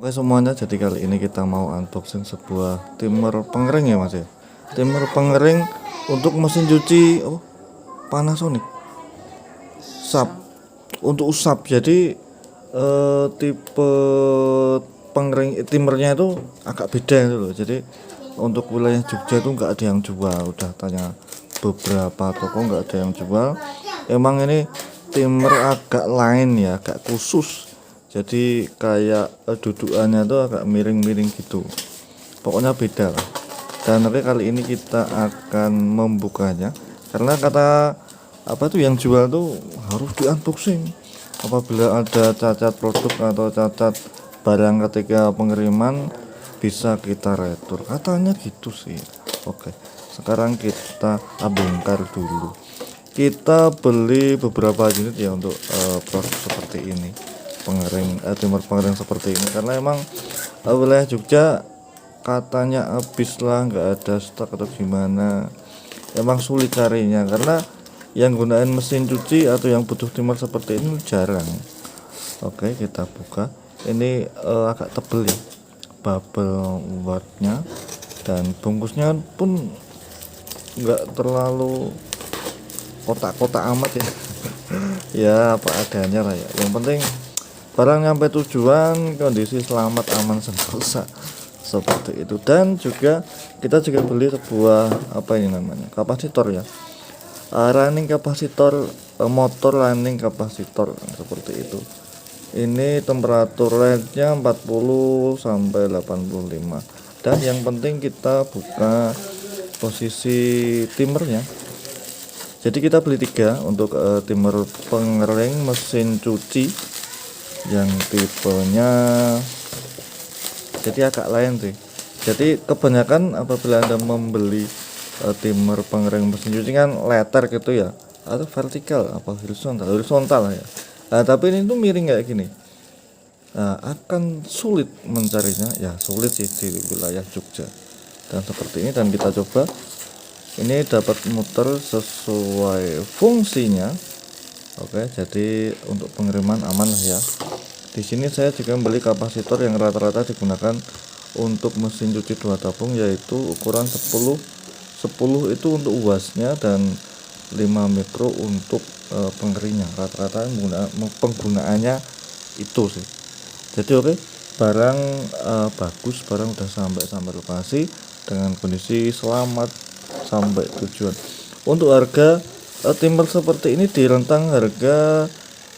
Oke semuanya, jadi kali ini kita mau unboxing sebuah timer pengering ya mas ya. Timer pengering untuk mesin cuci Panasonic SAP untuk usap. Jadi tipe pengering timernya itu agak beda itu loh. Jadi untuk wilayah Jogja itu nggak ada yang jual, udah tanya beberapa toko nggak ada yang jual. Emang ini timer agak lain ya, agak khusus. Jadi kayak dudukannya tuh agak miring-miring gitu, pokoknya beda lah. Dan nanti kali ini kita akan membukanya karena kata apa tuh yang jual tuh harus di unboxing apabila ada cacat produk atau cacat barang ketika pengiriman bisa kita retur, katanya gitu sih. Oke, sekarang kita bongkar dulu. Kita beli beberapa unit ya untuk produk seperti ini, timer pengering seperti ini, karena emang wilayah Jogja katanya habis lah, nggak ada stok atau gimana. Emang sulit carinya karena yang gunain mesin cuci atau yang butuh timer seperti ini jarang. Oke, kita buka. Ini agak tebel ya bubble wrapnya, dan bungkusnya pun nggak terlalu kotak-kotak amat ya. Ya apa adanya lah ya, yang penting barang nyampe tujuan, kondisi selamat, aman, sentosa, seperti itu. Dan juga kita juga beli sebuah apa ini namanya, kapasitor ya, running kapasitor, motor running kapasitor seperti itu. Ini temperatur LED-nya 40 sampai 85. Dan yang penting kita buka posisi timernya. Jadi kita beli 3 untuk timer pengering mesin cuci yang tipenya jadi agak lain sih. Jadi kebanyakan apabila Anda membeli timer pengering mesin cuci kan letter gitu ya, atau vertikal apa horizontal ya. Nah, tapi ini tuh miring kayak gini. Nah, akan sulit mencarinya ya, sulit sih di wilayah Jogja. Dan seperti ini, dan kita coba. Ini dapat muter sesuai fungsinya. Oke, jadi untuk pengiriman aman lah ya. Di sini saya juga membeli kapasitor yang rata-rata digunakan untuk mesin cuci 2 tabung, yaitu ukuran 10 itu untuk uasnya dan 5 mikro untuk pengeringnya. Rata-rata penggunaannya itu sih. Jadi oke, barang bagus, barang udah sampai lokasi dengan kondisi selamat sampai tujuan. Untuk harga timer seperti ini di rentang harga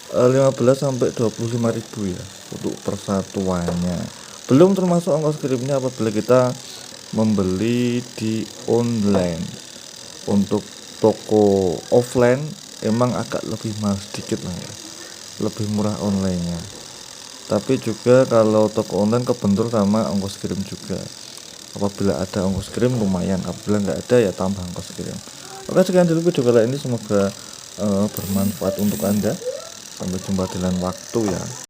15 sampai 25.000 ya untuk persatuannya. Belum termasuk ongkos kirimnya apabila kita membeli di online. Untuk toko offline emang agak lebih mahal sedikit lah ya, lebih murah online-nya. Tapi juga kalau toko online kebentur sama ongkos kirim juga. Apabila ada ongkos kirim lumayan, apabila nggak ada ya tambah ongkos kirim. Oke, sekian dulu video kali ini, semoga bermanfaat untuk Anda. Sampai jumpa di lain waktu ya.